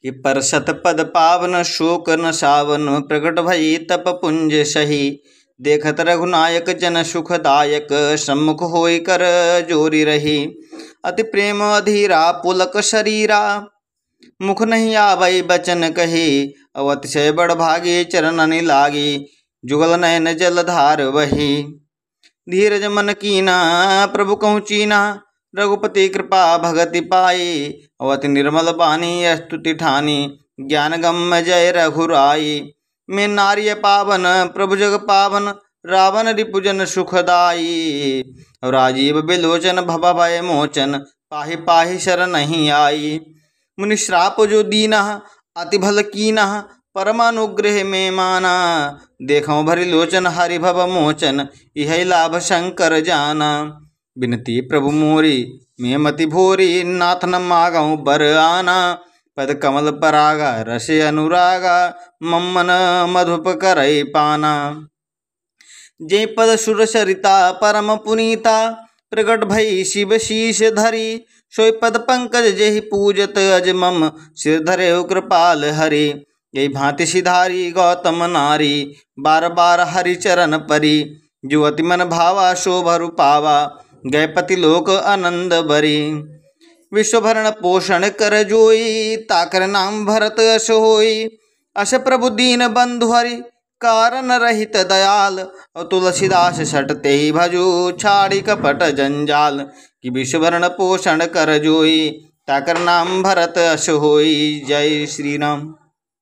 कि परसत पद पावन शोक न सावन प्रकट भई तप पुंज सही। देखत रघुनायक जन सुखदायक सम्मुख होई कर जोरी रही। अति प्रेम अधीरा पुलक शरीरा मुख नहीं आवै बचन कही। अवतिशय बड़ भागी चरण नि लागी जुगल नयन जलधार वही। धीरज मन कीना प्रभु कहूँ चीना रघुपति कृपा भगति पाई। अवति निर्मल बानी स्तुति ठानी ज्ञान गम जय रघुराई। मैं नार्य पावन प्रभु जग पावन रावण रिपुजन सुखदाई। राजीव बिलोचन भव भय मोचन पाहि पाहि शरण नहीं आई। मुनि श्राप जो दीना अति भल कीना परमानुग्रह में माना। देखो भरि लोचन हरि भव मोचन यह लाभ शंकर जाना। बिनती प्रभु मोरी मैं मति भोरी नाथ न मागऊँ बर आना। पद कमल परागा रस अनुरागा मम्मन मधुप करई पाना। जय पद सुर सरिता परम पुनीता प्रकट भई शिव शीश धरी। सोई पद पंकज जेहि पूजत अज मम सिर धरे कृपाल हरि। यही भांति सिधारी गौतम नारी बार बार हरि चरण परी। जो अति मन भावा शोभरु पावा गए पति लोक आनंद बरी। विश्वभरण पोषण कर जोई ताकर नाम भरत अस होई। अस प्रभु दीन बंधु हरि कारण रहित दयाल। और तुलसीदास सटते ही भजो छाड़ी कपट जंजाल। कि विश्वभरण पोषण कर जोई ताकर नाम भरत अस होई। जय श्री राम।